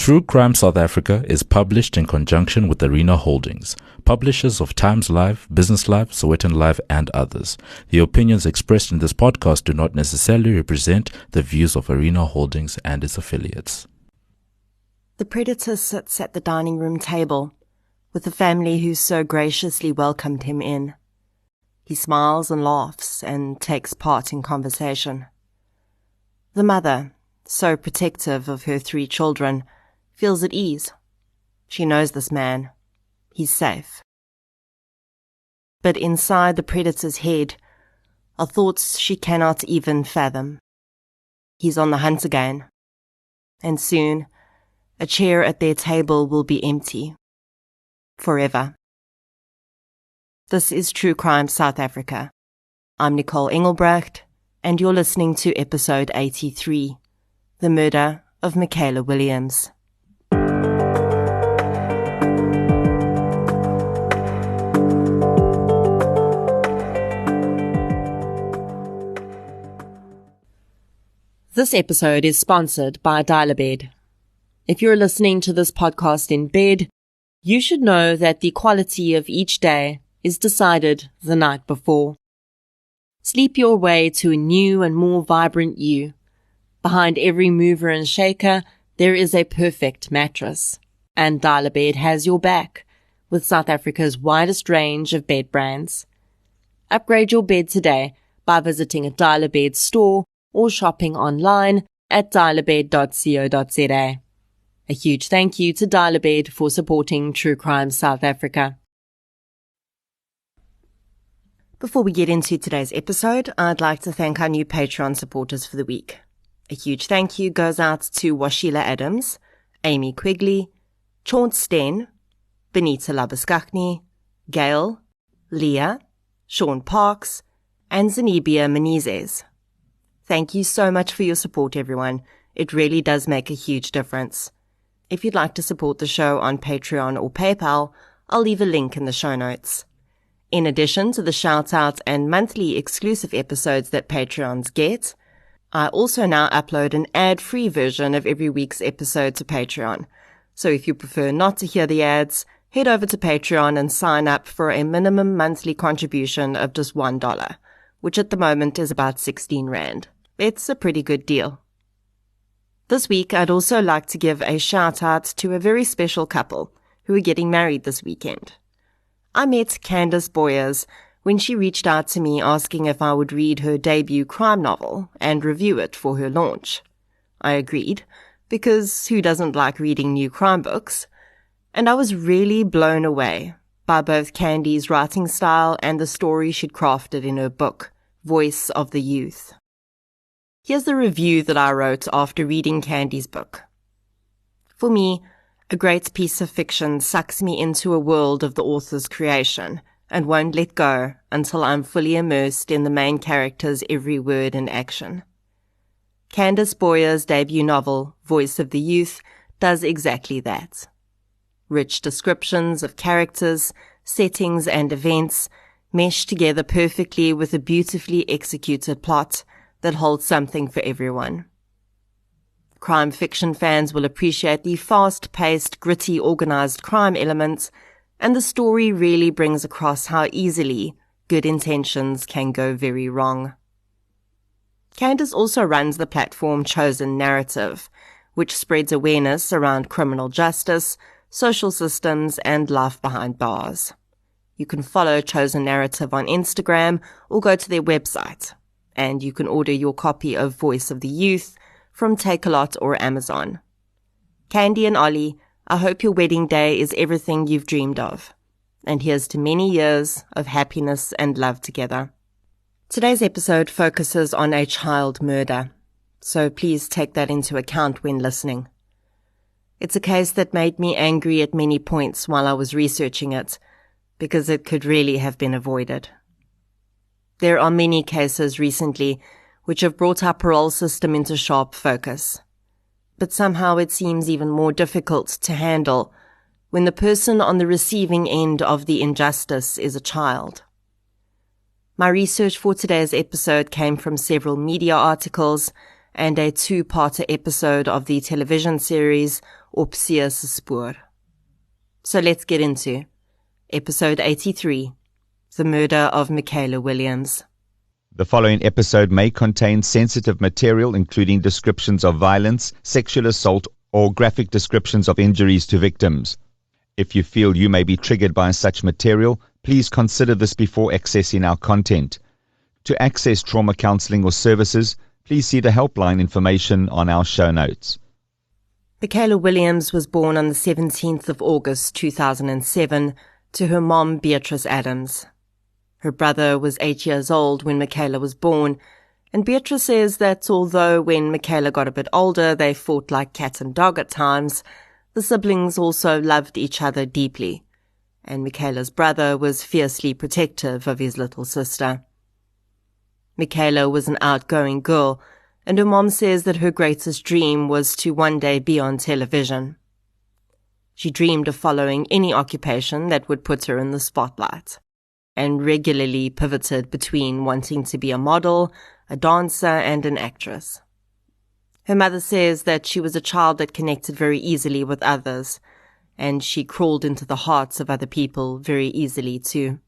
True Crime South Africa is published in conjunction with Arena Holdings, publishers of Times Live, Business Live, Sowetan Live, and others. The opinions expressed in this podcast do not necessarily represent the views of Arena Holdings and its affiliates. The predator sits at the dining room table with the family who so graciously welcomed him in. He smiles and laughs and takes part in conversation. The mother, so protective of her 3 children, feels at ease. She knows this man. He's safe. But inside the predator's head are thoughts she cannot even fathom. He's on the hunt again. And soon, a chair at their table will be empty. Forever. This is True Crime South Africa. I'm Nicole Engelbrecht, and you're listening to episode 83, The Murder of Michaela Williams. This episode is sponsored by Dial-A-Bed. If you're listening to this podcast in bed, you should know that the quality of each day is decided the night before. Sleep your way to a new and more vibrant you. Behind every mover and shaker, there is a perfect mattress. And Dial-A-Bed has your back with South Africa's widest range of bed brands. Upgrade your bed today by visiting a Dial-A-Bed store or shopping online at dialabed.co.za. A huge thank you to Dial-A-Bed for supporting True Crime South Africa. Before we get into today's episode, I'd like to thank our new Patreon supporters for the week. A huge thank you goes out to Washila Adams, Amy Quigley, Chaunt Sten, Benita Labuskakni, Gail, Leah, Sean Parks, and Zenebia Menezes. Thank you so much for your support, everyone. It really does make a huge difference. If you'd like to support the show on Patreon or PayPal, I'll leave a link in the show notes. In addition to the shout-out and monthly exclusive episodes that Patreons get, I also now upload an ad-free version of every week's episode to Patreon. So if you prefer not to hear the ads, head over to Patreon and sign up for a minimum monthly contribution of just $1, which at the moment is about 16 Rand. It's a pretty good deal. This week, I'd also like to give a shout-out to a very special couple who are getting married this weekend. I met Candace Boyers when she reached out to me asking if I would read her debut crime novel and review it for her launch. I agreed, because who doesn't like reading new crime books? And I was really blown away by both Candy's writing style and the story she'd crafted in her book, Voice of the Youth. Here's the review that I wrote after reading Candy's book. For me, a great piece of fiction sucks me into a world of the author's creation and won't let go until I'm fully immersed in the main character's every word and action. Candace Boyer's debut novel, Voice of the Youth, does exactly that. Rich descriptions of characters, settings, and events mesh together perfectly with a beautifully executed plot that holds something for everyone. Crime fiction fans will appreciate the fast-paced, gritty, organized crime elements, and the story really brings across how easily good intentions can go very wrong. Candace also runs the platform Chosen Narrative, which spreads awareness around criminal justice, social systems, and life behind bars. You can follow Chosen Narrative on Instagram or go to their website, and you can order your copy of Voice of the Youth from Takealot or Amazon. Candy and Ollie, I hope your wedding day is everything you've dreamed of. And here's to many years of happiness and love together. Today's episode focuses on a child murder, so please take that into account when listening. It's a case that made me angry at many points while I was researching it, because it could really have been avoided. There are many cases recently which have brought our parole system into sharp focus. But somehow it seems even more difficult to handle when the person on the receiving end of the injustice is a child. My research for today's episode came from several media articles and a 2-parter episode of the television series op see se spoor. So let's get into episode 83, The Murder of Michaela Williams. The following episode may contain sensitive material, including descriptions of violence, sexual assault, or graphic descriptions of injuries to victims. If you feel you may be triggered by such material, please consider this before accessing our content. To access trauma counseling or services, please see the helpline information on our show notes. Michaela Williams was born on the 17th of August 2007 to her mom Beatrice Adams. Her brother was 8 years old when Michaela was born, and Beatrice says that although when Michaela got a bit older they fought like cat and dog at times, the siblings also loved each other deeply, and Michaela's brother was fiercely protective of his little sister. Michaela was an outgoing girl, and her mom says that her greatest dream was to one day be on television. She dreamed of following any occupation that would put her in the spotlight, and regularly pivoted between wanting to be a model, a dancer, and an actress. Her mother says that she was a child that connected very easily with others, and she crawled into the hearts of other people very easily too.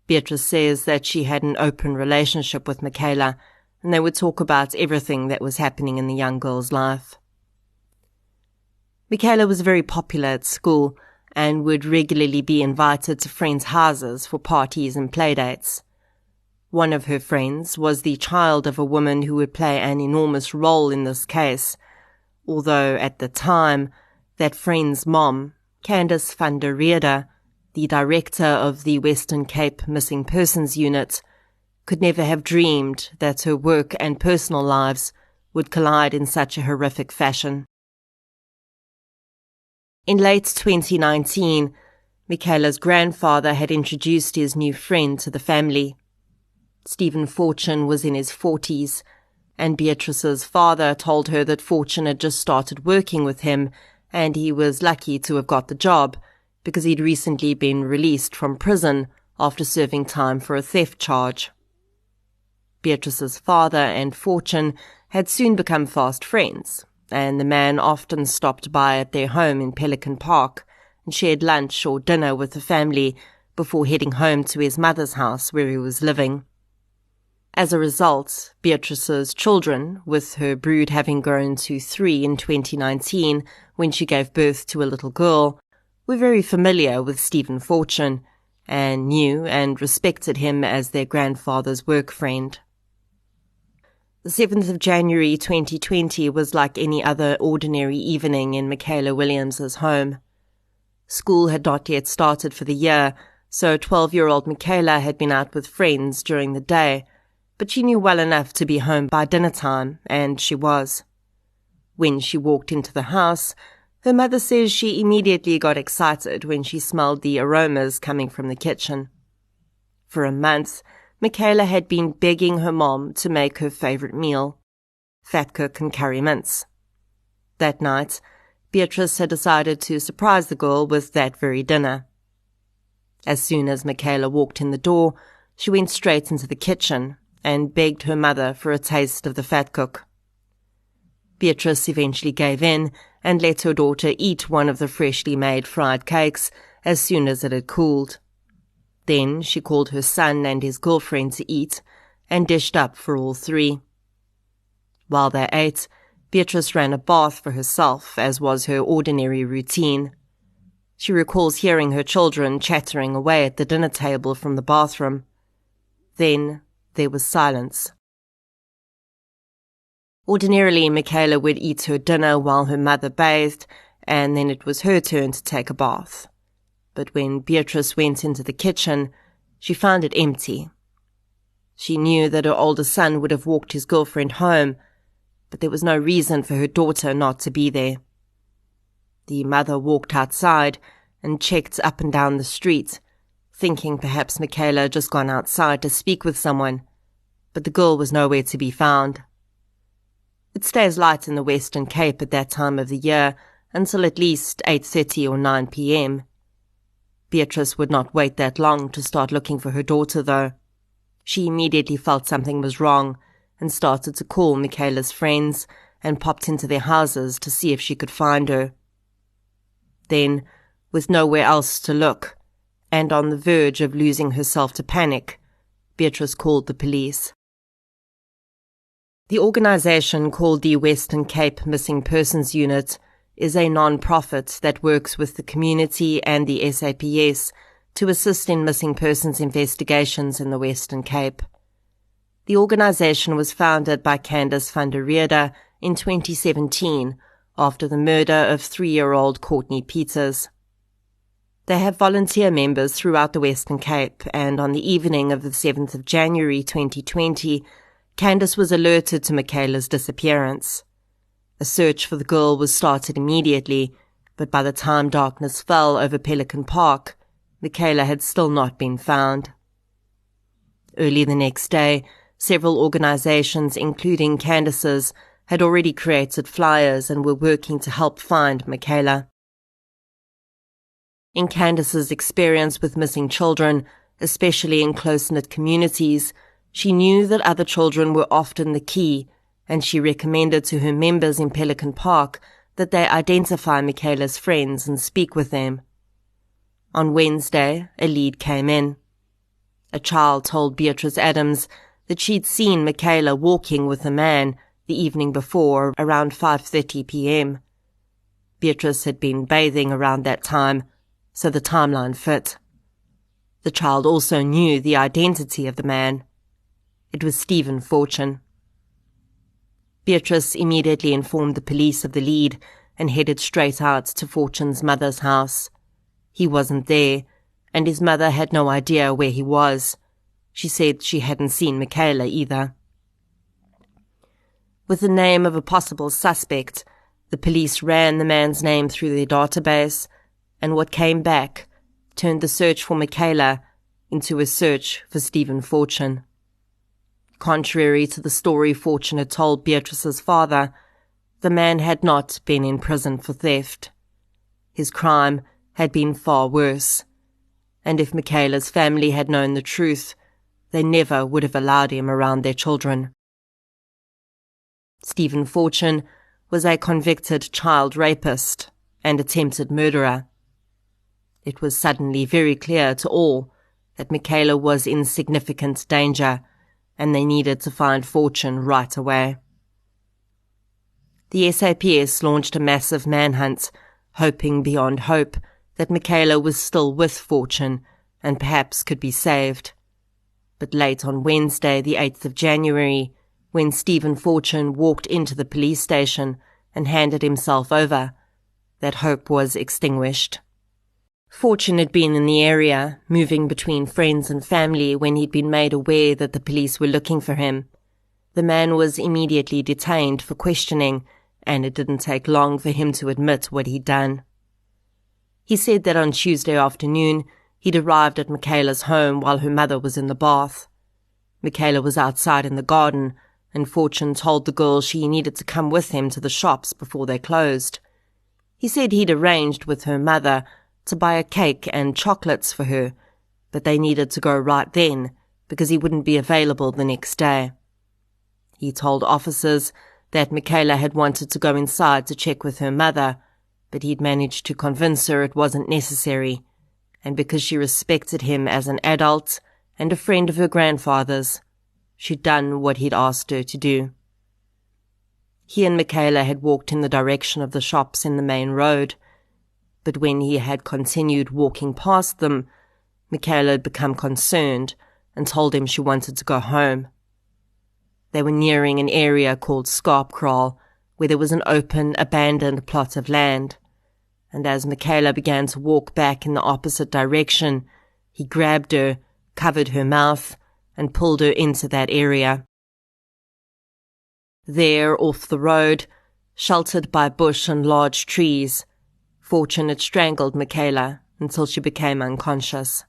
Beatrice says that she had an open relationship with Michaela, and they would talk about everything that was happening in the young girl's life. Michaela was very popular at school and would regularly be invited to friends' houses for parties and playdates. One of her friends was the child of a woman who would play an enormous role in this case, although at the time, that friend's mom, Candice van der Reede, the director of the Western Cape Missing Persons Unit, could never have dreamed that her work and personal lives would collide in such a horrific fashion. In late 2019, Michaela's grandfather had introduced his new friend to the family. Stephen Fortune was in his 40s, and Beatrice's father told her that Fortune had just started working with him, and he was lucky to have got the job because he'd recently been released from prison after serving time for a theft charge. Beatrice's father and Fortune had soon become fast friends, and the man often stopped by at their home in Pelican Park and shared lunch or dinner with the family before heading home to his mother's house where he was living. As a result, Beatrice's children, with her brood having grown to 3 in 2019 when she gave birth to a little girl, were very familiar with Stephen Fortune and knew and respected him as their grandfather's work friend. The 7th of January 2020 was like any other ordinary evening in Michaela Williams's home. School had not yet started for the year, so 12-year-old Michaela had been out with friends during the day, but she knew well enough to be home by dinner time, and she was. When she walked into the house, her mother says she immediately got excited when she smelled the aromas coming from the kitchen. For a month, Michaela had been begging her mom to make her favorite meal, fatcook and curry mince. That night, Beatrice had decided to surprise the girl with that very dinner. As soon as Michaela walked in the door, she went straight into the kitchen and begged her mother for a taste of the fatcook. Beatrice eventually gave in and let her daughter eat one of the freshly made fried cakes as soon as it had cooled. Then she called her son and his girlfriend to eat and dished up for all three. While they ate, Beatrice ran a bath for herself, as was her ordinary routine. She recalls hearing her children chattering away at the dinner table from the bathroom. Then there was silence. Ordinarily, Michaela would eat her dinner while her mother bathed, and then it was her turn to take a bath. But when Beatrice went into the kitchen, she found it empty. She knew that her older son would have walked his girlfriend home, but there was no reason for her daughter not to be there. The mother walked outside and checked up and down the street, thinking perhaps Michaela had just gone outside to speak with someone, but the girl was nowhere to be found. It stays light in the Western Cape at that time of the year until at least 8:30 or 9 p.m. Beatrice would not wait that long to start looking for her daughter, though. She immediately felt something was wrong and started to call Michaela's friends and popped into their houses to see if she could find her. Then, with nowhere else to look, and on the verge of losing herself to panic, Beatrice called the police. The organisation called the Western Cape Missing Persons Unit is a non-profit that works with the community and the SAPS to assist in missing persons investigations in the Western Cape. The organisation was founded by Candice van der Reede in 2017 after the murder of 3-year-old Courtney Peters. They have volunteer members throughout the Western Cape, and on the evening of the 7th of January 2020, Candice was alerted to Michaela's disappearance. A search for the girl was started immediately, but by the time darkness fell over Pelican Park, Michaela had still not been found. Early the next day, several organisations, including Candice's, had already created flyers and were working to help find Michaela. In Candice's experience with missing children, especially in close-knit communities, she knew that other children were often the key, and she recommended to her members in Pelican Park that they identify Michaela's friends and speak with them. On Wednesday, a lead came in. A child told Beatrice Adams that she'd seen Michaela walking with a man the evening before around 5:30 p.m. Beatrice had been bathing around that time, so the timeline fit. The child also knew the identity of the man. It was Stephen Fortune. Beatrice immediately informed the police of the lead and headed straight out to Fortune's mother's house. He wasn't there, and his mother had no idea where he was. She said she hadn't seen Michaela either. With the name of a possible suspect, the police ran the man's name through their database, and what came back turned the search for Michaela into a search for Stephen Fortune. Contrary to the story Fortune had told Beatrice's father, the man had not been in prison for theft. His crime had been far worse, and if Michaela's family had known the truth, they never would have allowed him around their children. Stephen Fortune was a convicted child rapist and attempted murderer. It was suddenly very clear to all that Michaela was in significant danger, and they needed to find Fortune right away. The SAPS launched a massive manhunt, hoping beyond hope that Michaela was still with Fortune and perhaps could be saved. But late on Wednesday, the 8th of January, when Stephen Fortune walked into the police station and handed himself over, that hope was extinguished. Fortune had been in the area, moving between friends and family when he'd been made aware that the police were looking for him. The man was immediately detained for questioning, and it didn't take long for him to admit what he'd done. He said that on Tuesday afternoon, he'd arrived at Michaela's home while her mother was in the bath. Michaela was outside in the garden, and Fortune told the girl she needed to come with him to the shops before they closed. He said he'd arranged with her mother to buy a cake and chocolates for her, but they needed to go right then because he wouldn't be available the next day. He told officers that Michaela had wanted to go inside to check with her mother, but he'd managed to convince her it wasn't necessary, and because she respected him as an adult and a friend of her grandfather's, she'd done what he'd asked her to do. He and Michaela had walked in the direction of the shops in the main road, but when he had continued walking past them, Michaela had become concerned and told him she wanted to go home. They were nearing an area called Skarpkraal, where there was an open, abandoned plot of land, and as Michaela began to walk back in the opposite direction, he grabbed her, covered her mouth, and pulled her into that area. There, off the road, sheltered by bush and large trees, Fortune had strangled Michaela until she became unconscious.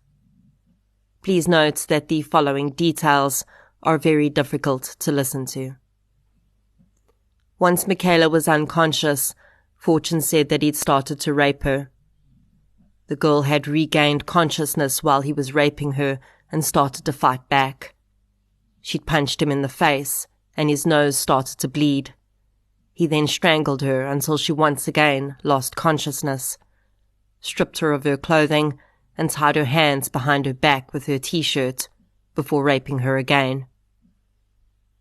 Please note that the following details are very difficult to listen to. Once Michaela was unconscious, Fortune said that he'd started to rape her. The girl had regained consciousness while he was raping her and started to fight back. She'd punched him in the face, and his nose started to bleed. He then strangled her until she once again lost consciousness, stripped her of her clothing, and tied her hands behind her back with her t-shirt before raping her again.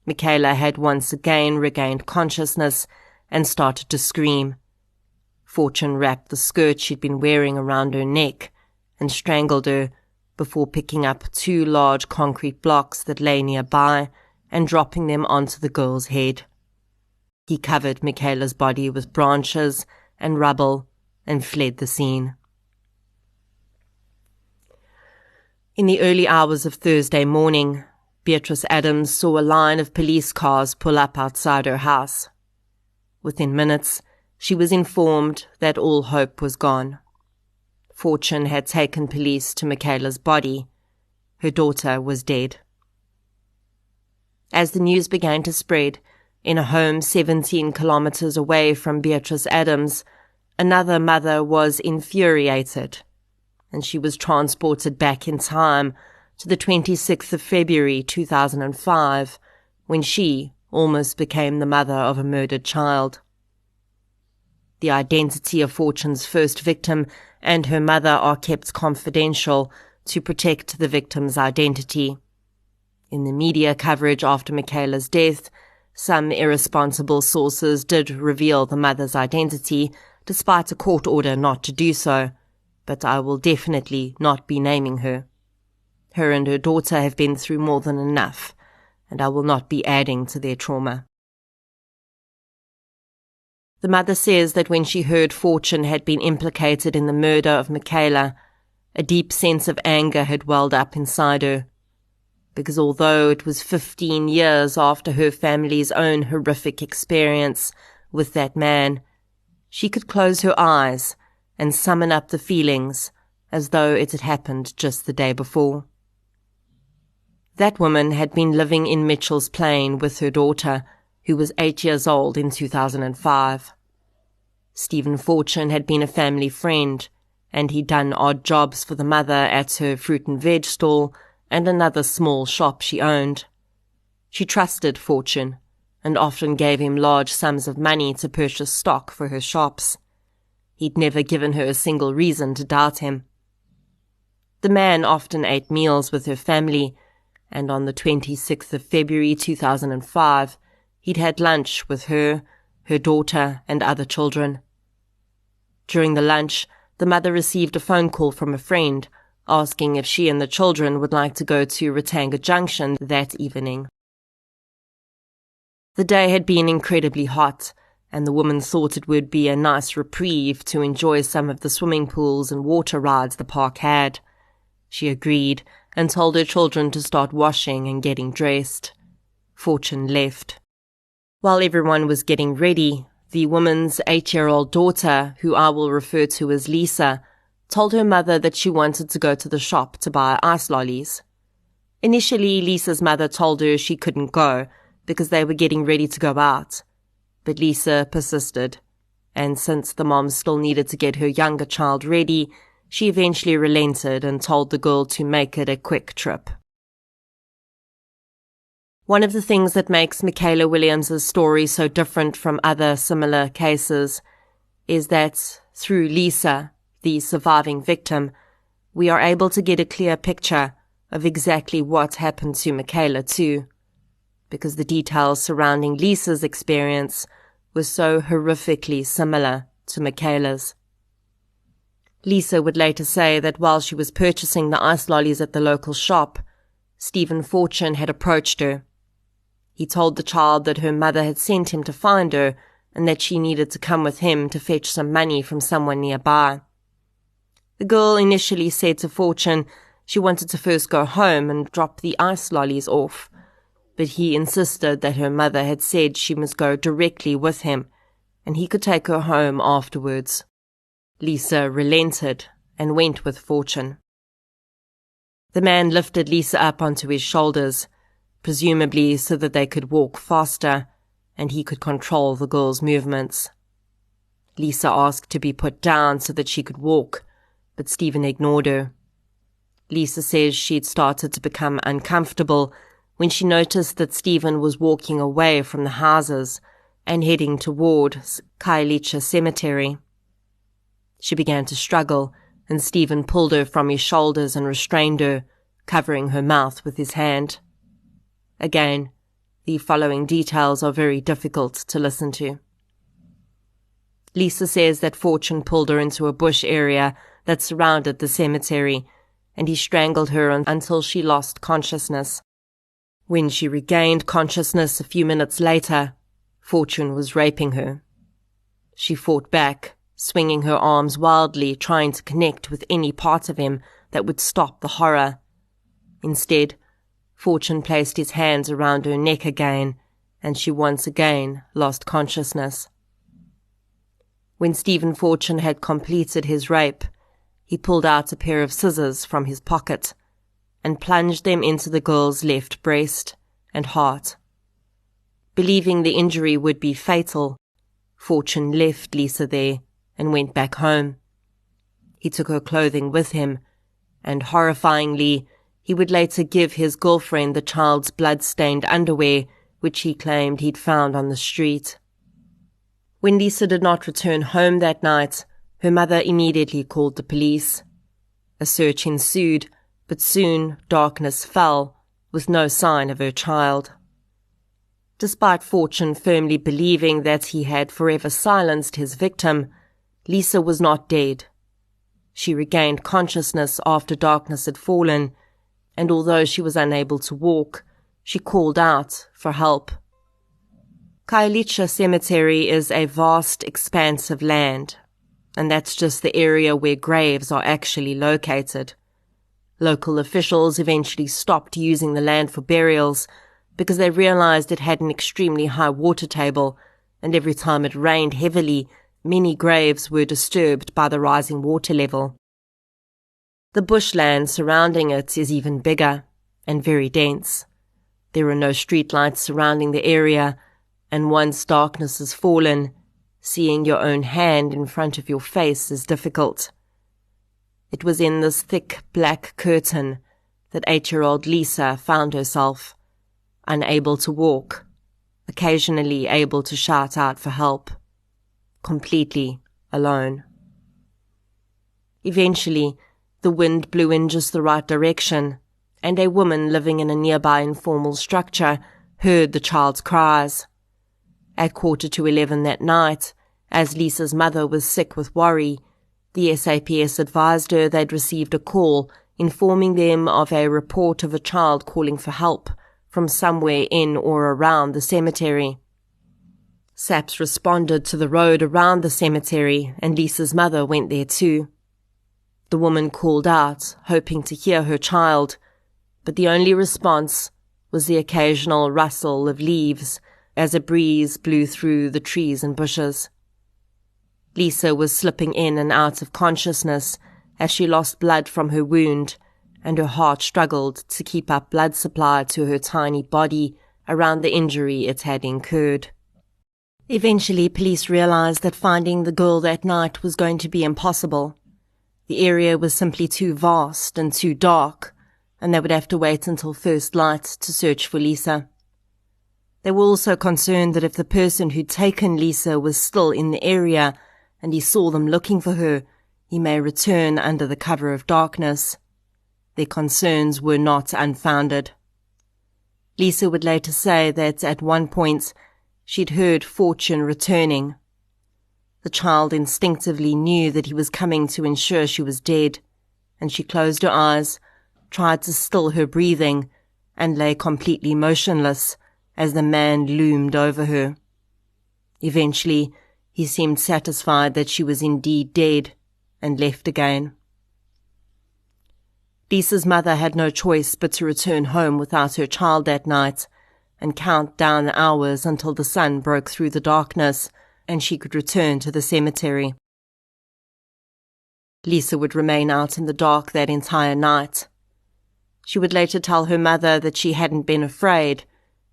Michaela had once again regained consciousness and started to scream. Fortune wrapped the skirt she'd been wearing around her neck and strangled her before picking up 2 large concrete blocks that lay nearby and dropping them onto the girl's head. He covered Michaela's body with branches and rubble and fled the scene. In the early hours of Thursday morning, Beatrice Adams saw a line of police cars pull up outside her house. Within minutes, she was informed that all hope was gone. Fortune had taken police to Michaela's body. Her daughter was dead. As the news began to spread, in a home 17 kilometers away from Beatrice Adams, another mother was infuriated, and she was transported back in time to the 26th of February 2005, when she almost became the mother of a murdered child. The identity of Fortune's first victim and her mother are kept confidential to protect the victim's identity. In the media coverage after Michaela's death, some irresponsible sources did reveal the mother's identity, despite a court order not to do so, but I will definitely not be naming her. Her and her daughter have been through more than enough, and I will not be adding to their trauma. The mother says that when she heard Fortune had been implicated in the murder of Michaela, a deep sense of anger had welled up inside her, because although it was 15 years after her family's own horrific experience with that man, she could close her eyes and summon up the feelings as though it had happened just the day before. That woman had been living in Mitchell's Plain with her daughter, who was 8 years old in 2005. Stephen Fortune had been a family friend, and he'd done odd jobs for the mother at her fruit and veg stall and another small shop she owned. She trusted Fortune and often gave him large sums of money to purchase stock for her shops. He'd never given her a single reason to doubt him. The man often ate meals with her family, and on the 26th of February 2005, he'd had lunch with her, her daughter, and other children. During the lunch, the mother received a phone call from a friend asking if she and the children would like to go to Ratanga Junction that evening. The day had been incredibly hot, and the woman thought it would be a nice reprieve to enjoy some of the swimming pools and water rides the park had. She agreed and told her children to start washing and getting dressed. Fortune left. While everyone was getting ready, the woman's 8-year-old daughter, who I will refer to as Lisa, told her mother that she wanted to go to the shop to buy ice lollies. Initially, Lisa's mother told her she couldn't go because they were getting ready to go out. But Lisa persisted, and since the mom still needed to get her younger child ready, she eventually relented and told the girl to make it a quick trip. One of the things that makes Michaela Williams's story so different from other similar cases is that through Lisa, the surviving victim, we are able to get a clear picture of exactly what happened to Michaela too, because the details surrounding Lisa's experience were so horrifically similar to Michaela's. Lisa would later say that while she was purchasing the ice lollies at the local shop, Stephen Fortune had approached her. He told the child that her mother had sent him to find her and that she needed to come with him to fetch some money from someone nearby. The girl initially said to Fortune she wanted to first go home and drop the ice lollies off, but he insisted that her mother had said she must go directly with him and he could take her home afterwards. Lisa relented and went with Fortune. The man lifted Lisa up onto his shoulders, presumably so that they could walk faster and he could control the girl's movements. Lisa asked to be put down so that she could walk, but Stephen ignored her. Lisa says she'd started to become uncomfortable when she noticed that Stephen was walking away from the houses, and heading toward Khayelitsha Cemetery. She began to struggle, and Stephen pulled her from his shoulders and restrained her, covering her mouth with his hand. Again, the following details are very difficult to listen to. Lisa says that Fortune pulled her into a bush area that surrounded the cemetery, and he strangled her until she lost consciousness. When she regained consciousness a few minutes later, Fortune was raping her. She fought back, swinging her arms wildly, trying to connect with any part of him that would stop the horror. Instead, Fortune placed his hands around her neck again, and she once again lost consciousness. When Stephen Fortune had completed his rape, he pulled out a pair of scissors from his pocket and plunged them into the girl's left breast and heart. Believing the injury would be fatal, Fortune left Lisa there and went back home. He took her clothing with him, and horrifyingly, he would later give his girlfriend the child's blood-stained underwear, which he claimed he'd found on the street. When Lisa did not return home that night, her mother immediately called the police. A search ensued, but soon darkness fell, with no sign of her child. Despite Fortune firmly believing that he had forever silenced his victim, Lisa was not dead. She regained consciousness after darkness had fallen, and although she was unable to walk, she called out for help. Khayelitsha Cemetery is a vast expanse of land, and that's just the area where graves are actually located. Local officials eventually stopped using the land for burials because they realized it had an extremely high water table, and every time it rained heavily, many graves were disturbed by the rising water level. The bushland surrounding it is even bigger and very dense. There are no streetlights surrounding the area, and once darkness has fallen, seeing your own hand in front of your face is difficult. It was in this thick black curtain that 8-year-old Lisa found herself, unable to walk, occasionally able to shout out for help, completely alone. Eventually, the wind blew in just the right direction, and a woman living in a nearby informal structure heard the child's cries. At 11:15 that night, as Lisa's mother was sick with worry, the SAPS advised her they'd received a call informing them of a report of a child calling for help from somewhere in or around the cemetery. SAPS responded to the road around the cemetery, and Lisa's mother went there too. The woman called out, hoping to hear her child, but the only response was the occasional rustle of leaves as a breeze blew through the trees and bushes. Lisa was slipping in and out of consciousness as she lost blood from her wound, and her heart struggled to keep up blood supply to her tiny body around the injury it had incurred. Eventually, police realized that finding the girl that night was going to be impossible. The area was simply too vast and too dark, and they would have to wait until first light to search for Lisa. They were also concerned that if the person who'd taken Lisa was still in the area and he saw them looking for her, he may return under the cover of darkness. Their concerns were not unfounded. Lisa would later say that at one point she'd heard Fortune returning. The child instinctively knew that he was coming to ensure she was dead, and she closed her eyes, tried to still her breathing, and lay completely motionless as the man loomed over her. Eventually, he seemed satisfied that she was indeed dead, and left again. Lisa's mother had no choice but to return home without her child that night, and count down the hours until the sun broke through the darkness, and she could return to the cemetery. Lisa would remain out in the dark that entire night. She would later tell her mother that she hadn't been afraid,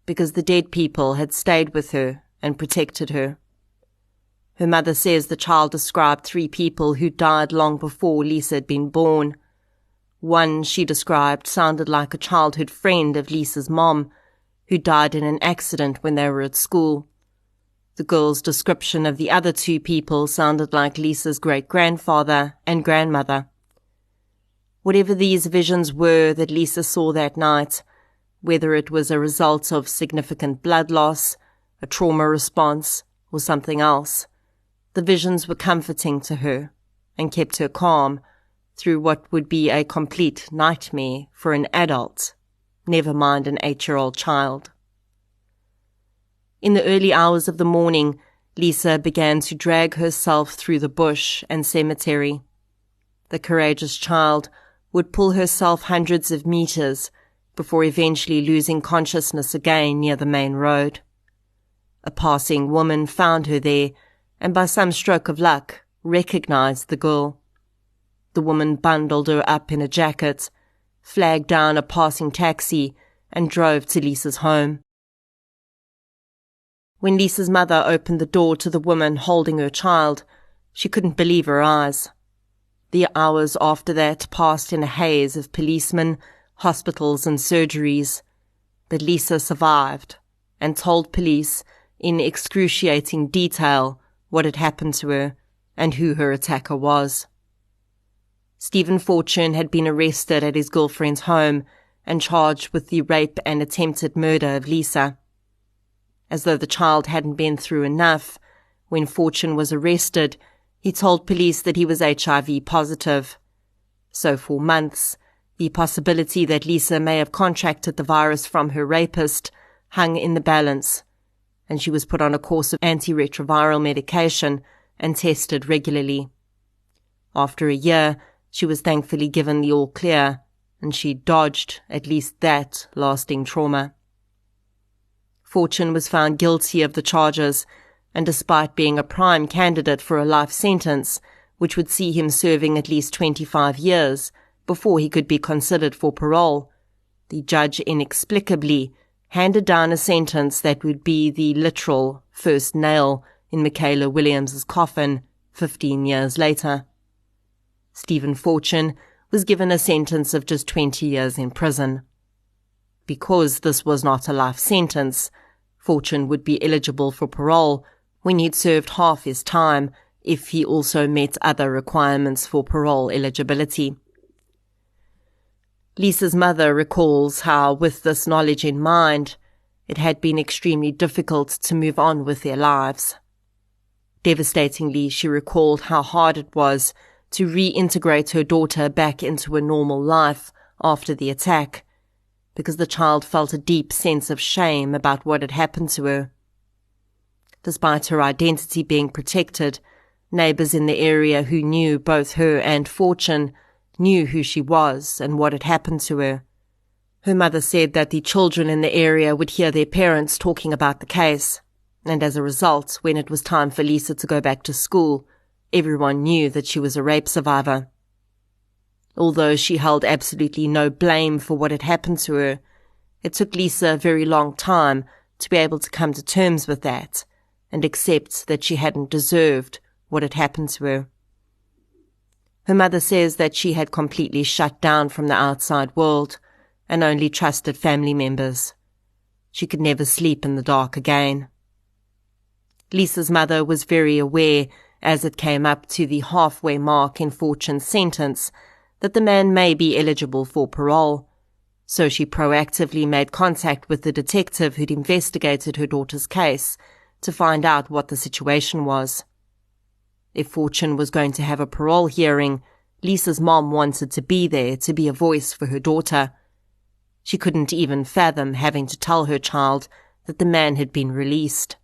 because the dead people had stayed with her and protected her. Her mother says the child described 3 people who died long before Lisa had been born. One, she described, sounded like a childhood friend of Lisa's mom, who died in an accident when they were at school. The girl's description of the other two people sounded like Lisa's great-grandfather and grandmother. Whatever these visions were that Lisa saw that night, whether it was a result of significant blood loss, a trauma response, or something else, the visions were comforting to her and kept her calm through what would be a complete nightmare for an adult, never mind an 8-year-old child. In the early hours of the morning, Lisa began to drag herself through the bush and cemetery. The courageous child would pull herself hundreds of meters before eventually losing consciousness again near the main road. A passing woman found her there and by some stroke of luck recognized the girl. The woman bundled her up in a jacket, flagged down a passing taxi, and drove to Lisa's home. When Lisa's mother opened the door to the woman holding her child, she couldn't believe her eyes. The hours after that passed in a haze of policemen, hospitals and surgeries, but Lisa survived and told police in excruciating detail what had happened to her and who her attacker was. Stephen Fortune had been arrested at his girlfriend's home and charged with the rape and attempted murder of Lisa. As though the child hadn't been through enough, when Fortune was arrested, he told police that he was HIV positive. So for months, the possibility that Lisa may have contracted the virus from her rapist hung in the balance, and she was put on a course of antiretroviral medication and tested regularly. After a year, she was thankfully given the all clear, and she dodged at least that lasting trauma. Fortune was found guilty of the charges, and despite being a prime candidate for a life sentence, which would see him serving at least 25 years before he could be considered for parole, the judge inexplicably handed down a sentence that would be the literal first nail in Michaela Williams's coffin 15 years later. Stephen Fortune was given a sentence of just 20 years in prison. Because this was not a life sentence, Fortune would be eligible for parole when he'd served half his time if he also met other requirements for parole eligibility. Lisa's mother recalls how, with this knowledge in mind, it had been extremely difficult to move on with their lives. Devastatingly, she recalled how hard it was to reintegrate her daughter back into a normal life after the attack, because the child felt a deep sense of shame about what had happened to her. Despite her identity being protected, neighbors in the area who knew both her and Fortune knew who she was and what had happened to her. Her mother said that the children in the area would hear their parents talking about the case, and as a result, when it was time for Lisa to go back to school, everyone knew that she was a rape survivor. Although she held absolutely no blame for what had happened to her, it took Lisa a very long time to be able to come to terms with that and accept that she hadn't deserved what had happened to her. Her mother says that she had completely shut down from the outside world and only trusted family members. She could never sleep in the dark again. Lisa's mother was very aware, as it came up to the halfway mark in Fortune's sentence, that the man may be eligible for parole, so she proactively made contact with the detective who'd investigated her daughter's case to find out what the situation was. If Fortune was going to have a parole hearing, Lisa's mom wanted to be there to be a voice for her daughter. She couldn't even fathom having to tell her child that the man had been released.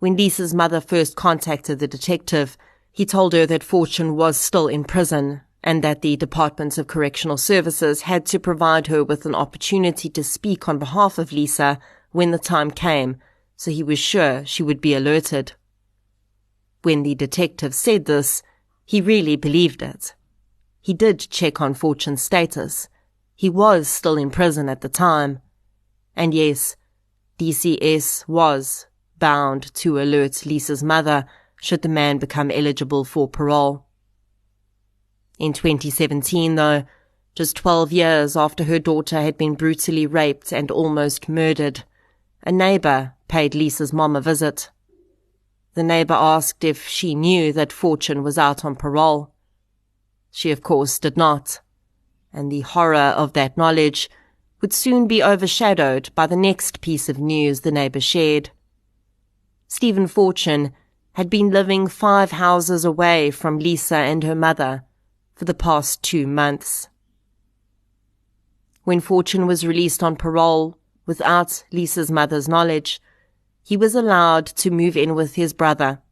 When Lisa's mother first contacted the detective, he told her that Fortune was still in prison and that the Department of Correctional Services had to provide her with an opportunity to speak on behalf of Lisa when the time came, so he was sure she would be alerted. When the detective said this, he really believed it. He did check on Fortune's status. He was still in prison at the time. And yes, DCS was bound to alert Lisa's mother should the man become eligible for parole. In 2017, though, just 12 years after her daughter had been brutally raped and almost murdered, a neighbor paid Lisa's mom a visit. The neighbor asked if she knew that Fortune was out on parole. She, of course, did not, and the horror of that knowledge would soon be overshadowed by the next piece of news the neighbor shared. Stephen Fortune had been living 5 houses away from Lisa and her mother for the past 2 months. When Fortune was released on parole without Lisa's mother's knowledge, he was allowed to move in with his brother,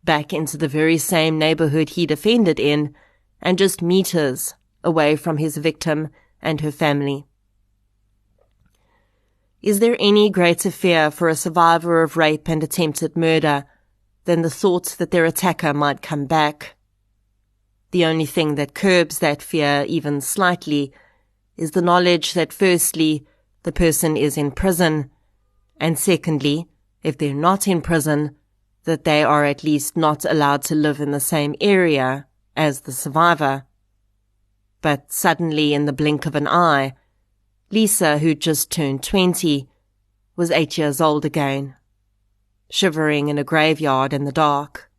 back into the very same neighborhood he'd offended in, and just meters away from his victim and her family. Is there any greater fear for a survivor of rape and attempted murder than the thought that their attacker might come back? The only thing that curbs that fear even slightly is the knowledge that firstly, the person is in prison, and secondly, if they're not in prison, that they are at least not allowed to live in the same area as the survivor. But suddenly, in the blink of an eye, Lisa, who'd just turned 20, was 8 years old again, shivering in a graveyard in the dark,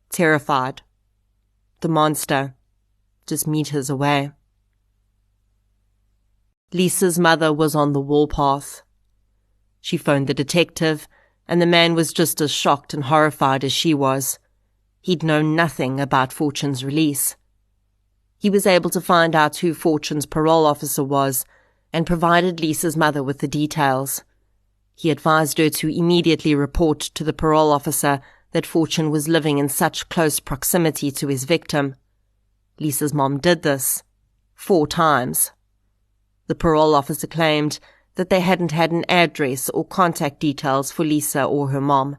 terrified. The monster, just meters away. Lisa's mother was on the warpath. She phoned the detective, and the man was just as shocked and horrified as she was. He'd known nothing about Fortune's release. He was able to find out who Fortune's parole officer was and provided Lisa's mother with the details. He advised her to immediately report to the parole officer that Fortune was living in such close proximity to his victim. Lisa's mom did this 4 times. The parole officer claimed that they hadn't had an address or contact details for Lisa or her mom.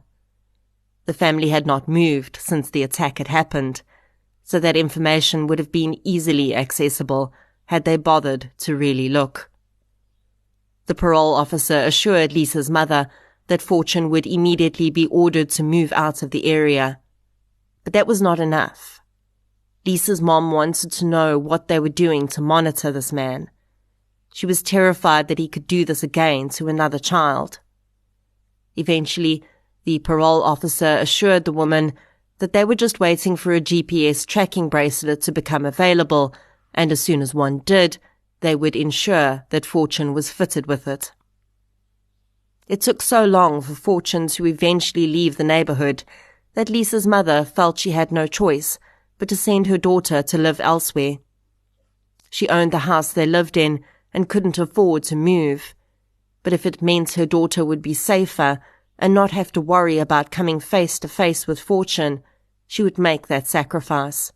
The family had not moved since the attack had happened, so that information would have been easily accessible had they bothered to really look. The parole officer assured Lisa's mother that Fortune would immediately be ordered to move out of the area. But that was not enough. Lisa's mom wanted to know what they were doing to monitor this man. She was terrified that he could do this again to another child. Eventually, the parole officer assured the woman that they were just waiting for a GPS tracking bracelet to become available, and as soon as one did, they would ensure that Fortune was fitted with it. It took so long for Fortune to eventually leave the neighborhood that Lisa's mother felt she had no choice but to send her daughter to live elsewhere. She owned the house they lived in and couldn't afford to move, but if it meant her daughter would be safer and not have to worry about coming face to face with Fortune, she would make that sacrifice.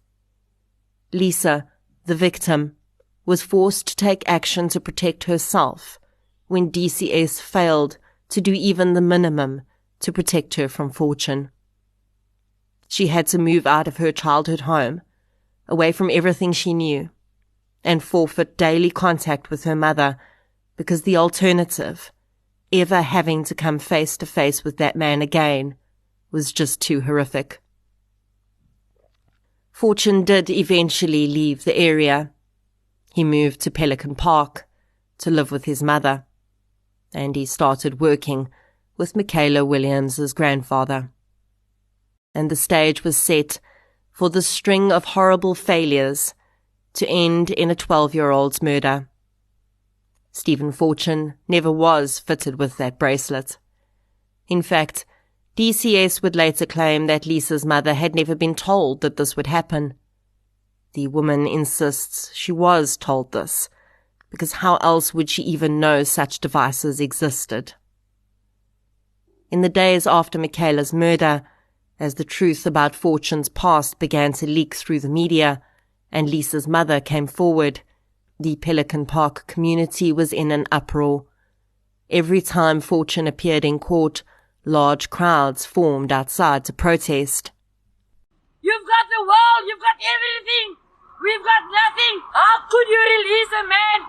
Lisa, the victim, was forced to take action to protect herself when DCS failed to do even the minimum to protect her from Fortune. She had to move out of her childhood home, away from everything she knew, and forfeit daily contact with her mother because the alternative, ever having to come face to face with that man again, was just too horrific. Fortune did eventually leave the area. He moved to Pelican Park to live with his mother, and he started working with Michaela Williams' grandfather. And the stage was set for the string of horrible failures to end in a 12-year-old's murder. Stephen Fortune never was fitted with that bracelet. In fact, DCS would later claim that Lisa's mother had never been told that this would happen. The woman insists she was told this, because how else would she even know such devices existed? In the days after Michaela's murder, as the truth about Fortune's past began to leak through the media, and Lisa's mother came forward, the Pelican Park community was in an uproar. Every time Fortune appeared in court, large crowds formed outside to protest. You've got the world, you've got everything. We've got nothing. How could you release a man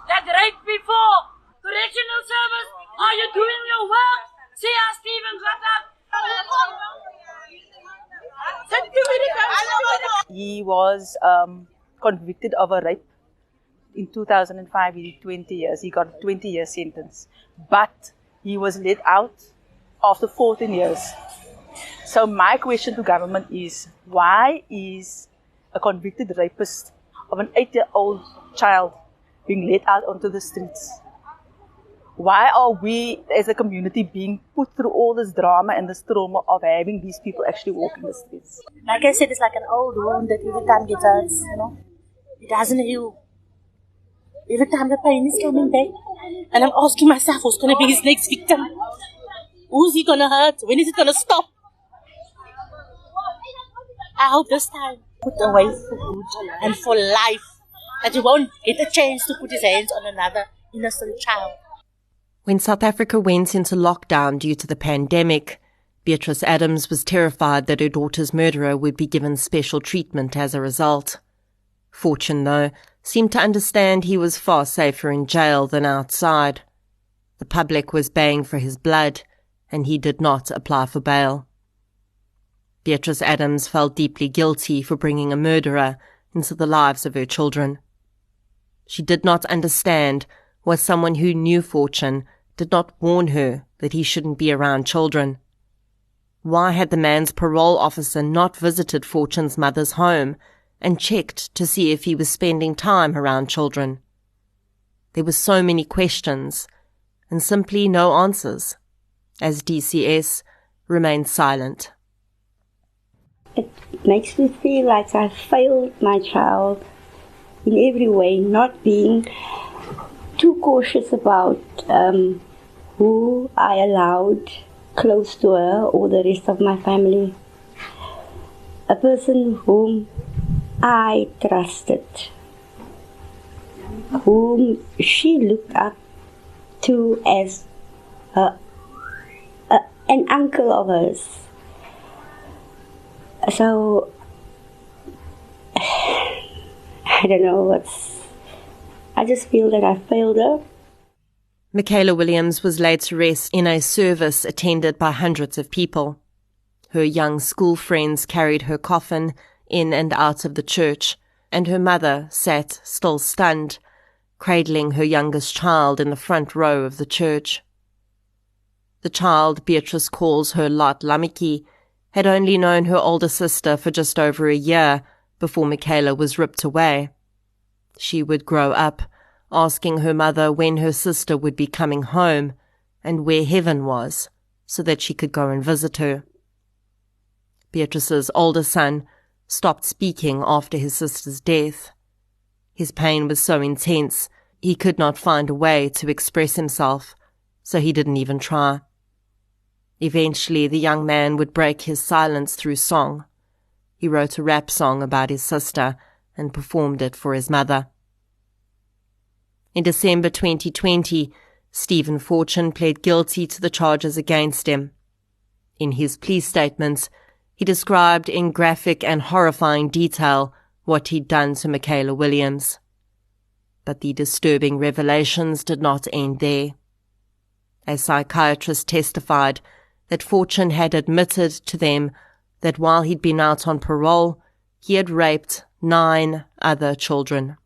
that raped before? Correctional service, are you doing your work? See how Stephen got up. He was convicted of a rape in 2005. He did 20 years. He got a 20-year sentence. But he was let out after 14 years. So my question to government is, why is a convicted rapist of an 8-year-old child being let out onto the streets? Why are we as a community being put through all this drama and this trauma of having these people actually walking the streets? Like I said, it's like an old wound that every time gets hurts, It doesn't heal. Every time the pain is coming back. And I'm asking myself, who's going to be his next victim? Who's he going to hurt? When is it going to stop? I hope this time put away for good and for life. That he won't get a chance to put his hands on another innocent child. When South Africa went into lockdown due to the pandemic, Beatrice Adams was terrified that her daughter's murderer would be given special treatment as a result. Fortune, though, seemed to understand he was far safer in jail than outside. The public was baying for his blood, and he did not apply for bail. Beatrice Adams felt deeply guilty for bringing a murderer into the lives of her children. She did not understand why someone who knew Fortune did not warn her that he shouldn't be around children. Why had the man's parole officer not visited Fortune's mother's home and checked to see if he was spending time around children? There were so many questions and simply no answers, as DCS remained silent. It makes me feel like I failed my child in every way, not being too cautious about who I allowed close to her or the rest of my family. A person whom I trusted, whom she looked up to as an uncle of hers. So, I don't know I just feel that I failed her. Michaela Williams was laid to rest in a service attended by hundreds of people. Her young school friends carried her coffin in and out of the church, and her mother sat, still stunned, cradling her youngest child in the front row of the church. The child Beatrice calls her Lot Lamiki had only known her older sister for just over a year before Michaela was ripped away. She would grow up, asking her mother when her sister would be coming home and where heaven was, so that she could go and visit her. Beatrice's older son stopped speaking after his sister's death. His pain was so intense, he could not find a way to express himself, so he didn't even try. Eventually, the young man would break his silence through song. He wrote a rap song about his sister and performed it for his mother. In December 2020, Stephen Fortune pled guilty to the charges against him. In his plea statements, he described in graphic and horrifying detail what he'd done to Michaela Williams. But the disturbing revelations did not end there. A psychiatrist testified that Fortune had admitted to them that while he'd been out on parole, he had raped 9 other children.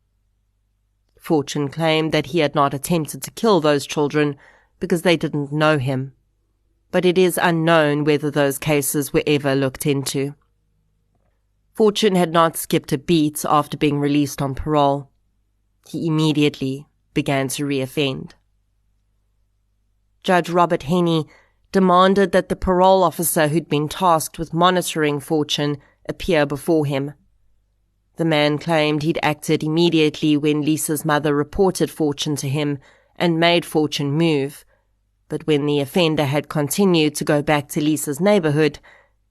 Fortune claimed that he had not attempted to kill those children because they didn't know him, but it is unknown whether those cases were ever looked into. Fortune had not skipped a beat after being released on parole. He immediately began to reoffend. Judge Robert Henney demanded that the parole officer who'd been tasked with monitoring Fortune appear before him. The man claimed he'd acted immediately when Lisa's mother reported Fortune to him and made Fortune move, but when the offender had continued to go back to Lisa's neighborhood,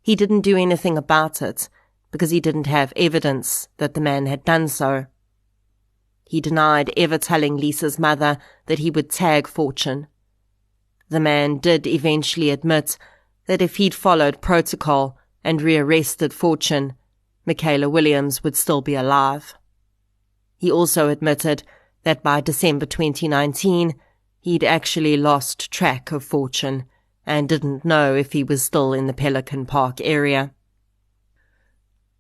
he didn't do anything about it because he didn't have evidence that the man had done so. He denied ever telling Lisa's mother that he would tag Fortune. The man did eventually admit that if he'd followed protocol and rearrested Fortune, Michaela Williams would still be alive. He also admitted that by December 2019, he'd actually lost track of Fortune and didn't know if he was still in the Pelican Park area.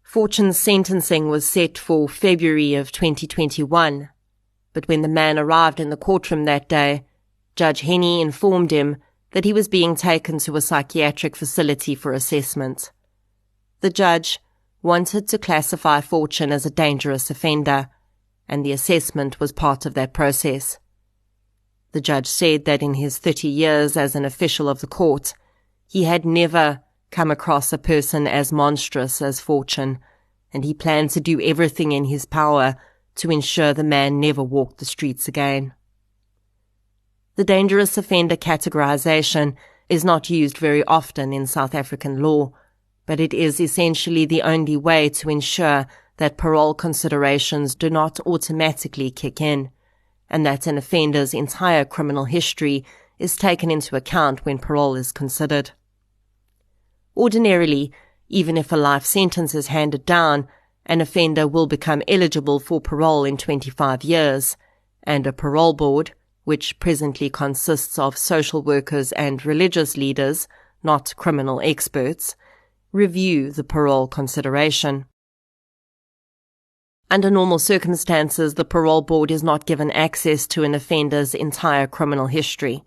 Fortune's sentencing was set for February of 2021, but when the man arrived in the courtroom that day, Judge Henney informed him that he was being taken to a psychiatric facility for assessment. The judge wanted to classify Fortune as a dangerous offender, and the assessment was part of that process. The judge said that in his 30 years as an official of the court, he had never come across a person as monstrous as Fortune, and he planned to do everything in his power to ensure the man never walked the streets again. The dangerous offender categorization is not used very often in South African law, but it is essentially the only way to ensure that parole considerations do not automatically kick in, and that an offender's entire criminal history is taken into account when parole is considered. Ordinarily, even if a life sentence is handed down, an offender will become eligible for parole in 25 years, and a parole board, which presently consists of social workers and religious leaders, not criminal experts, review the parole consideration. Under normal circumstances, the parole board is not given access to an offender's entire criminal history.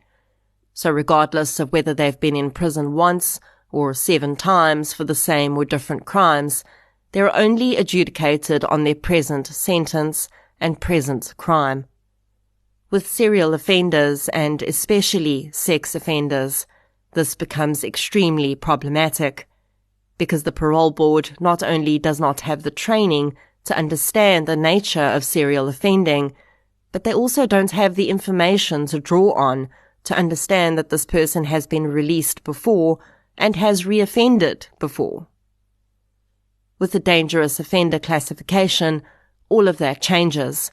So regardless of whether they've been in prison once or 7 times for the same or different crimes, they're only adjudicated on their present sentence and present crime. With serial offenders, and especially sex offenders, this becomes extremely problematic, because the parole board not only does not have the training to understand the nature of serial offending, but they also don't have the information to draw on to understand that this person has been released before and has reoffended before. With the dangerous offender classification, all of that changes,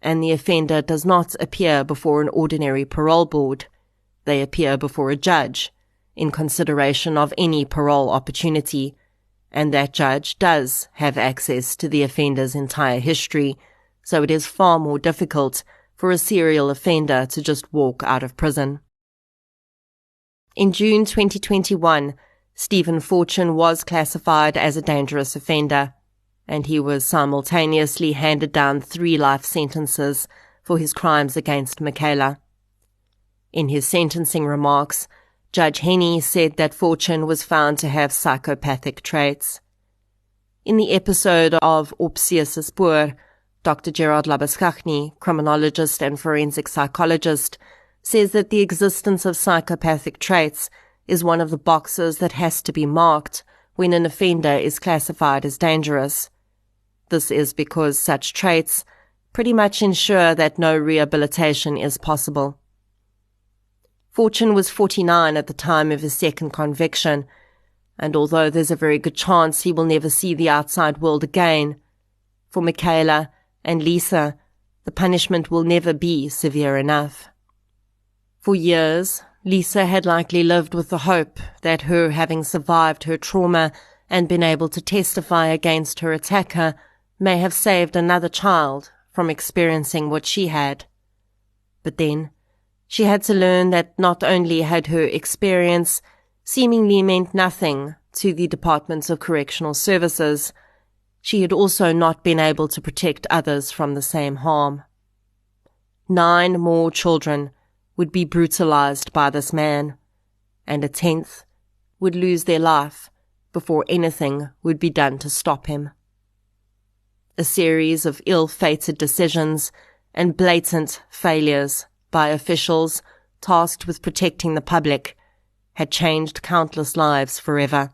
and the offender does not appear before an ordinary parole board. They appear before a judge in consideration of any parole opportunity, and that judge does have access to the offender's entire history, so it is far more difficult for a serial offender to just walk out of prison. In June 2021, Stephen Fortune was classified as a dangerous offender, and he was simultaneously handed down 3 life sentences for his crimes against Michaela. In his sentencing remarks, Judge Henny said that Fortune was found to have psychopathic traits. In the episode of Opsies Spoor, Dr. Gerard Labuskaghni, criminologist and forensic psychologist, says that the existence of psychopathic traits is one of the boxes that has to be marked when an offender is classified as dangerous. This is because such traits pretty much ensure that no rehabilitation is possible. Fortune was 49 at the time of his second conviction, and although there's a very good chance he will never see the outside world again, for Michaela and Lisa, the punishment will never be severe enough. For years, Lisa had likely lived with the hope that her having survived her trauma and been able to testify against her attacker may have saved another child from experiencing what she had. But then, she had to learn that not only had her experience seemingly meant nothing to the Department of Correctional Services, she had also not been able to protect others from the same harm. 9 more children would be brutalized by this man, and a 10th would lose their life before anything would be done to stop him. A series of ill-fated decisions and blatant failures by officials tasked with protecting the public had changed countless lives forever.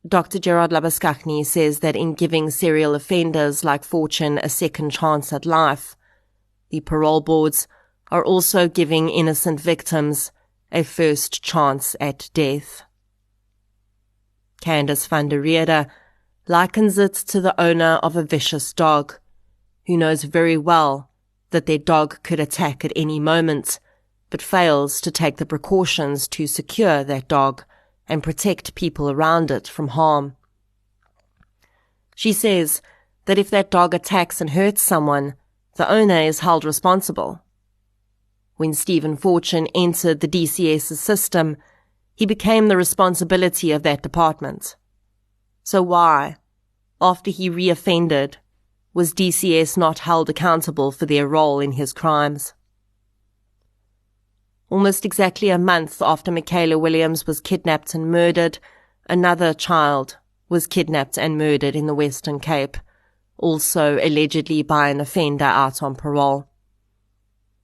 Dr. Gerard Labuskaghni says that in giving serial offenders like Fortune a second chance at life, the parole boards are also giving innocent victims a first chance at death. Candace van der Riede likens it to the owner of a vicious dog, who knows very well that their dog could attack at any moment, but fails to take the precautions to secure that dog and protect people around it from harm. She says that if that dog attacks and hurts someone, the owner is held responsible. When Stephen Fortune entered the DCS's system, he became the responsibility of that department. So why, after he reoffended, was DCS not held accountable for their role in his crimes? Almost exactly a month after Michaela Williams was kidnapped and murdered, another child was kidnapped and murdered in the Western Cape, also allegedly by an offender out on parole.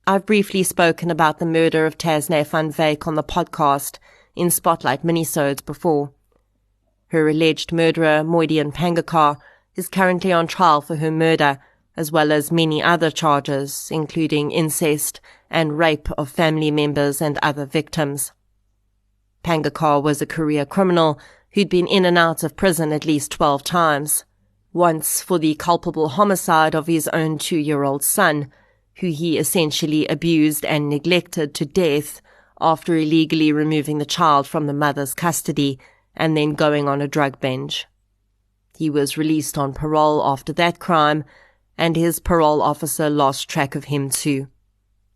I've briefly spoken about the murder of Tasneh van Wyk on the podcast in Spotlight minisodes before. Her alleged murderer, Moidian Pangakar, is currently on trial for her murder, as well as many other charges, including incest and rape of family members and other victims. Pangakar was a career criminal who'd been in and out of prison at least 12 times, once for the culpable homicide of his own 2-year-old son, who he essentially abused and neglected to death after illegally removing the child from the mother's custody and then going on a drug binge. He was released on parole after that crime, and his parole officer lost track of him too,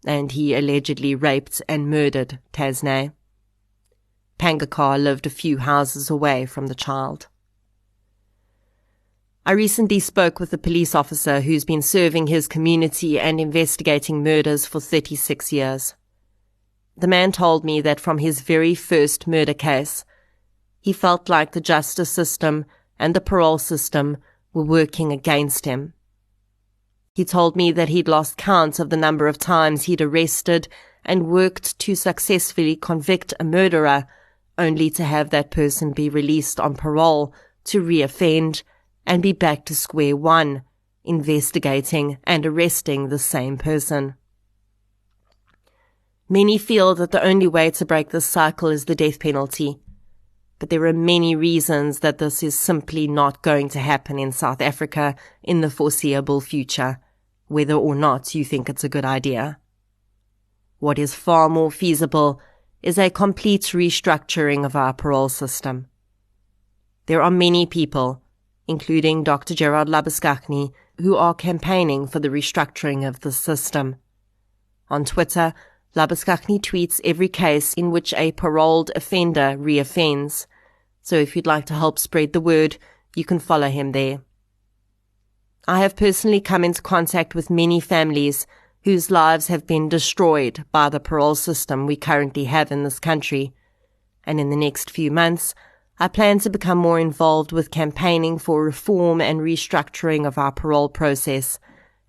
and he allegedly raped and murdered Tasneh. Pangakar lived a few houses away from the child. I recently spoke with a police officer who's been serving his community and investigating murders for 36 years. The man told me that from his very first murder case, he felt like the justice system and the parole system were working against him. He told me that he'd lost count of the number of times he'd arrested and worked to successfully convict a murderer, only to have that person be released on parole to reoffend and be back to square one, investigating and arresting the same person. Many feel that the only way to break this cycle is the death penalty, but there are many reasons that this is simply not going to happen in South Africa in the foreseeable future, whether or not you think it's a good idea. What is far more feasible is a complete restructuring of our parole system. There are many people, including Dr. Gerard Labuschagne, who are campaigning for the restructuring of the system. On Twitter, Labuschagne tweets every case in which a paroled offender reoffends, so if you'd like to help spread the word, you can follow him there. I have personally come into contact with many families whose lives have been destroyed by the parole system we currently have in this country, and in the next few months, I plan to become more involved with campaigning for reform and restructuring of our parole process,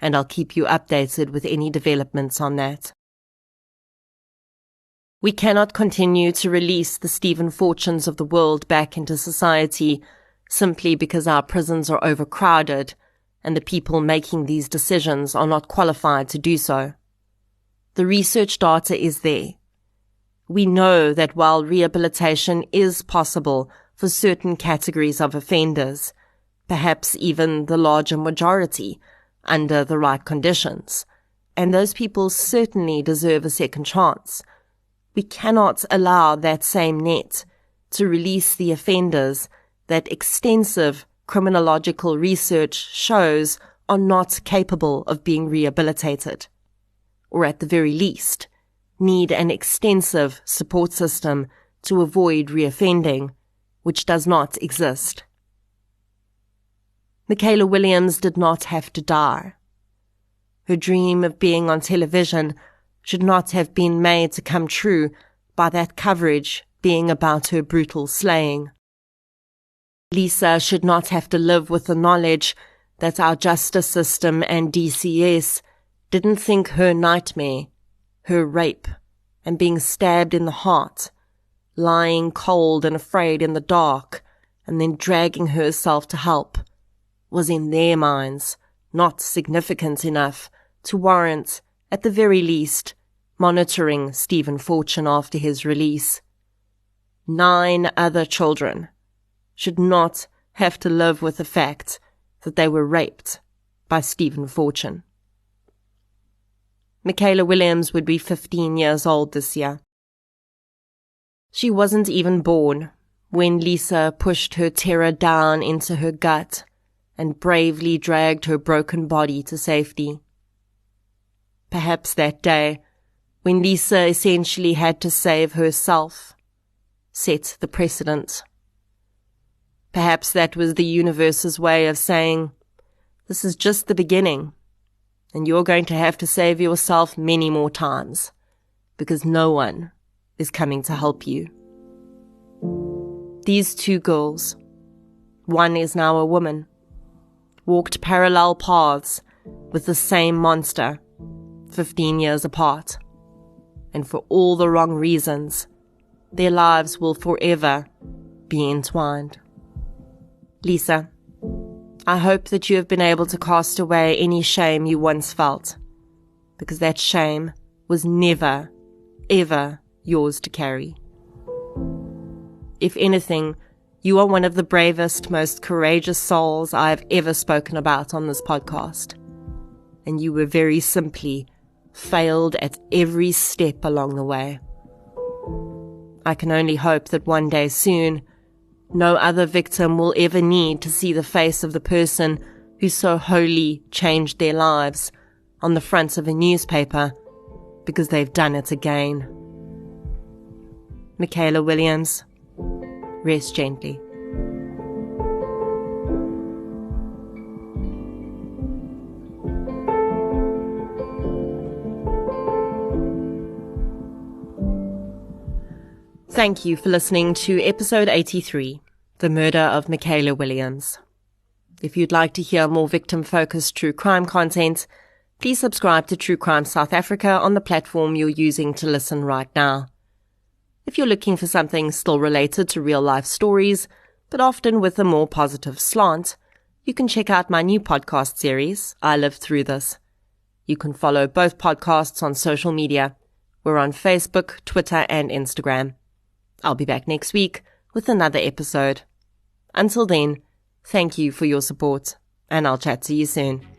and I'll keep you updated with any developments on that. We cannot continue to release the Stephen Fortunes of the world back into society simply because our prisons are overcrowded and the people making these decisions are not qualified to do so. The research data is there. We know that while rehabilitation is possible for certain categories of offenders, perhaps even the larger majority, under the right conditions, and those people certainly deserve a second chance, we cannot allow that same net to release the offenders that extensive criminological research shows are not capable of being rehabilitated, or at the very least, need an extensive support system to avoid reoffending, which does not exist. Michaela Williams did not have to die. Her dream of being on television should not have been made to come true by that coverage being about her brutal slaying. Lisa should not have to live with the knowledge that our justice system and DCS didn't think her nightmare, her rape, and being stabbed in the heart, lying cold and afraid in the dark, and then dragging herself to help, was in their minds not significant enough to warrant, at the very least, monitoring Stephen Fortune after his release. 9 other children should not have to live with the fact that they were raped by Stephen Fortune. Michaela Williams would be 15 years old this year. She wasn't even born when Lisa pushed her terror down into her gut and bravely dragged her broken body to safety. Perhaps that day, when Lisa essentially had to save herself, set the precedent. Perhaps that was the universe's way of saying, this is just the beginning, and you're going to have to save yourself many more times, because no one is coming to help you. These two girls, one is now a woman, walked parallel paths with the same monster 15 years apart. And for all the wrong reasons, their lives will forever be entwined. Lisa, I hope that you have been able to cast away any shame you once felt, because that shame was never, ever yours to carry. If anything, you are one of the bravest, most courageous souls I have ever spoken about on this podcast. And you were very simply failed at every step along the way. I can only hope that one day soon, no other victim will ever need to see the face of the person who so wholly changed their lives on the front of a newspaper because they've done it again. Michaela Williams, rest gently. Thank you for listening to episode 83, The Murder of Michaela Williams. If you'd like to hear more victim-focused true crime content, please subscribe to True Crime South Africa on the platform you're using to listen right now. If you're looking for something still related to real-life stories, but often with a more positive slant, you can check out my new podcast series, I Lived Through This. You can follow both podcasts on social media. We're on Facebook, Twitter, and Instagram. I'll be back next week with another episode. Until then, thank you for your support, and I'll chat to you soon.